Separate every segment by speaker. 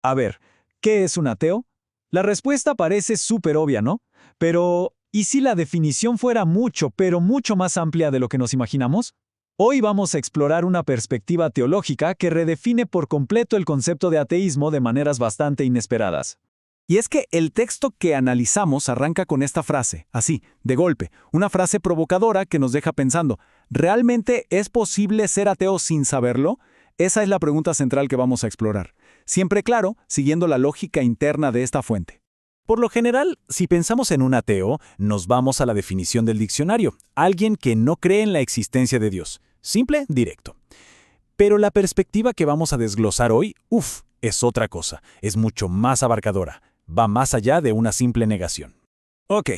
Speaker 1: A ver, ¿qué es un ateo? La respuesta parece súper obvia, ¿no? Pero, ¿y si la definición fuera mucho, pero mucho más amplia de lo que nos imaginamos? Hoy vamos a explorar una perspectiva teológica que redefine por completo el concepto de ateísmo de maneras bastante inesperadas.
Speaker 2: Y es que el texto que analizamos arranca con esta frase, así, de golpe, una frase provocadora que nos deja pensando, ¿realmente es posible ser ateo sin saberlo? Esa es la pregunta central que vamos a explorar. Siempre claro, siguiendo la lógica interna de esta fuente. Por lo general, si pensamos en un ateo, nos vamos a la definición del diccionario, alguien que no cree en la existencia de Dios. Simple, directo. Pero la perspectiva que vamos a desglosar hoy, es otra cosa, es mucho más abarcadora. Va más allá de una simple negación. Ok,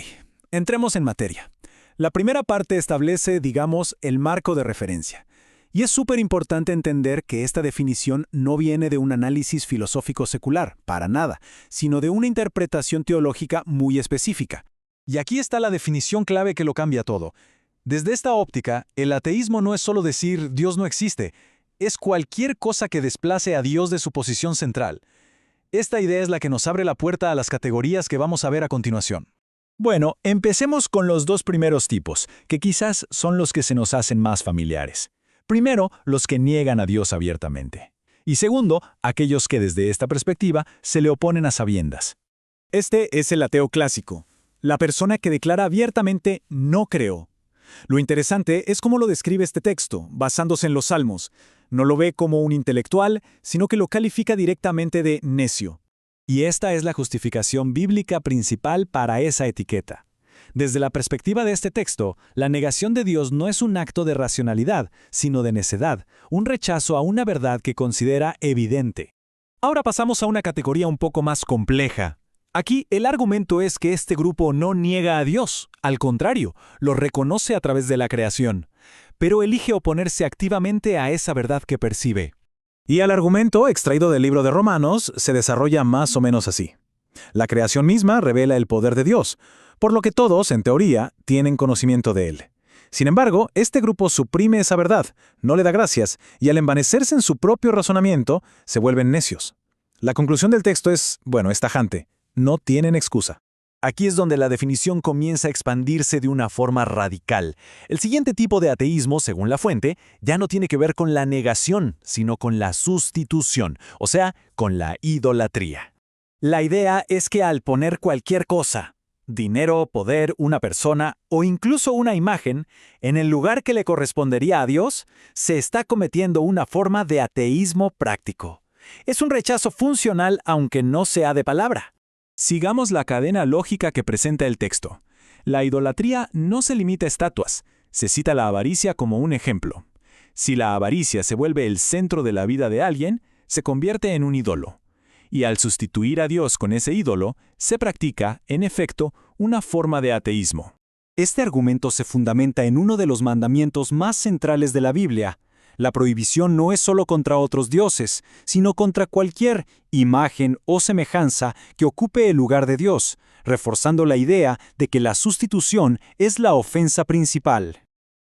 Speaker 2: entremos en materia. La primera parte establece, digamos, el marco de referencia. Y es súper importante entender que esta definición no viene de un análisis filosófico secular, para nada, sino de una interpretación teológica muy específica.
Speaker 1: Y aquí está la definición clave que lo cambia todo. Desde esta óptica, el ateísmo no es solo decir Dios no existe, es cualquier cosa que desplace a Dios de su posición central. Esta idea es la que nos abre la puerta a las categorías que vamos a ver a continuación. Bueno, empecemos con los dos primeros tipos, que quizás son los que se nos hacen más familiares. Primero, los que niegan a Dios abiertamente. Y segundo, aquellos que desde esta perspectiva se le oponen a sabiendas.
Speaker 2: Este es el ateo clásico, la persona que declara abiertamente no creo. Lo interesante es cómo lo describe este texto, basándose en los Salmos. No lo ve como un intelectual, sino que lo califica directamente de necio.
Speaker 1: Y esta es la justificación bíblica principal para esa etiqueta. Desde la perspectiva de este texto, la negación de Dios no es un acto de racionalidad, sino de necedad, un rechazo a una verdad que considera evidente. Ahora pasamos a una categoría un poco más compleja. Aquí el argumento es que este grupo no niega a Dios, al contrario, lo reconoce a través de la creación, pero elige oponerse activamente a esa verdad que percibe.
Speaker 2: Y el argumento, extraído del libro de Romanos, se desarrolla más o menos así. La creación misma revela el poder de Dios, por lo que todos, en teoría, tienen conocimiento de él. Sin embargo, este grupo suprime esa verdad, no le da gracias, y al envanecerse en su propio razonamiento, se vuelven necios. La conclusión del texto es tajante. No tienen excusa.
Speaker 1: Aquí es donde la definición comienza a expandirse de una forma radical. El siguiente tipo de ateísmo, según la fuente, ya no tiene que ver con la negación, sino con la sustitución, o sea, con la idolatría. La idea es que al poner cualquier cosa, dinero, poder, una persona o incluso una imagen, en el lugar que le correspondería a Dios, se está cometiendo una forma de ateísmo práctico. Es un rechazo funcional aunque no sea de palabra. Sigamos la cadena lógica que presenta el texto. La idolatría no se limita a estatuas, se cita la avaricia como un ejemplo. Si la avaricia se vuelve el centro de la vida de alguien, se convierte en un ídolo. Y al sustituir a Dios con ese ídolo, se practica, en efecto, una forma de ateísmo.
Speaker 2: Este argumento se fundamenta en uno de los mandamientos más centrales de la Biblia. La prohibición no es solo contra otros dioses, sino contra cualquier imagen o semejanza que ocupe el lugar de Dios, reforzando la idea de que la sustitución es la ofensa principal.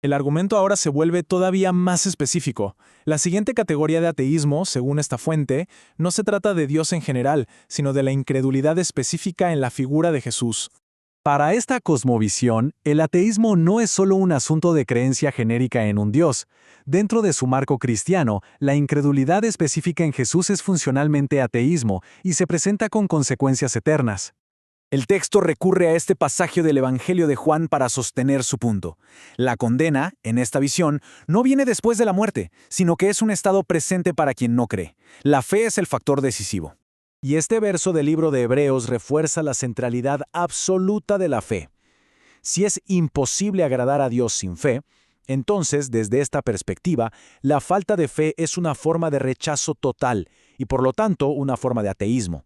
Speaker 1: El argumento ahora se vuelve todavía más específico. La siguiente categoría de ateísmo, según esta fuente, no se trata de Dios en general, sino de la incredulidad específica en la figura de Jesús. Para esta cosmovisión, el ateísmo no es solo un asunto de creencia genérica en un Dios. Dentro de su marco cristiano, la incredulidad específica en Jesús es funcionalmente ateísmo y se presenta con consecuencias eternas.
Speaker 2: El texto recurre a este pasaje del Evangelio de Juan para sostener su punto. La condena, en esta visión, no viene después de la muerte, sino que es un estado presente para quien no cree. La fe es el factor decisivo.
Speaker 1: Y este verso del libro de Hebreos refuerza la centralidad absoluta de la fe. Si es imposible agradar a Dios sin fe, entonces, desde esta perspectiva, la falta de fe es una forma de rechazo total y, por lo tanto, una forma de ateísmo.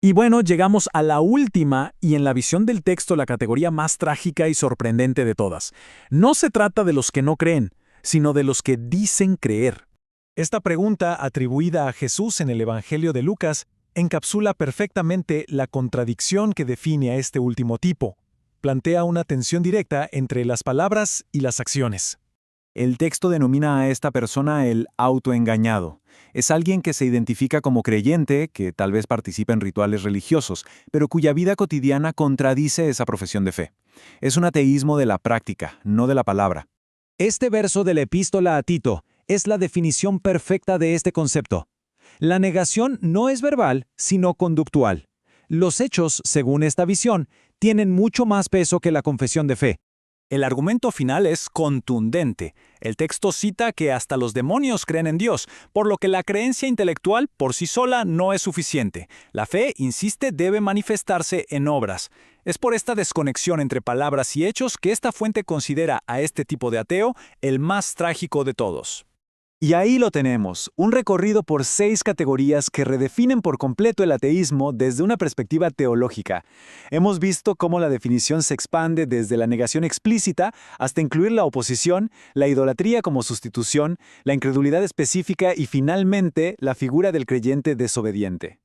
Speaker 1: Y bueno, llegamos a la última y en la visión del texto la categoría más trágica y sorprendente de todas. No se trata de los que no creen, sino de los que dicen creer. Esta pregunta, atribuida a Jesús en el Evangelio de Lucas, encapsula perfectamente la contradicción que define a este último tipo. Plantea una tensión directa entre las palabras y las acciones.
Speaker 2: El texto denomina a esta persona el autoengañado. Es alguien que se identifica como creyente, que tal vez participa en rituales religiosos, pero cuya vida cotidiana contradice esa profesión de fe. Es un ateísmo de la práctica, no de la palabra.
Speaker 1: Este verso de la epístola a Tito es la definición perfecta de este concepto. La negación no es verbal, sino conductual. Los hechos, según esta visión, tienen mucho más peso que la confesión de fe. El argumento final es contundente. El texto cita que hasta los demonios creen en Dios, por lo que la creencia intelectual por sí sola no es suficiente. La fe, insiste, debe manifestarse en obras. Es por esta desconexión entre palabras y hechos que esta fuente considera a este tipo de ateo el más trágico de todos.
Speaker 2: Y ahí lo tenemos, un recorrido por 6 categorías que redefinen por completo el ateísmo desde una perspectiva teológica. Hemos visto cómo la definición se expande desde la negación explícita hasta incluir la oposición, la idolatría como sustitución, la incredulidad específica y finalmente la figura del creyente desobediente.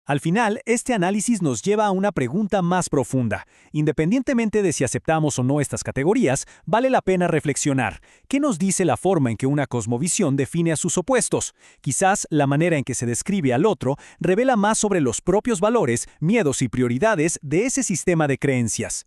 Speaker 1: Al final, este análisis nos lleva a una pregunta más profunda. Independientemente de si aceptamos o no estas categorías, vale la pena reflexionar. ¿Qué nos dice la forma en que una cosmovisión define a sus opuestos? Quizás la manera en que se describe al otro revela más sobre los propios valores, miedos y prioridades de ese sistema de creencias.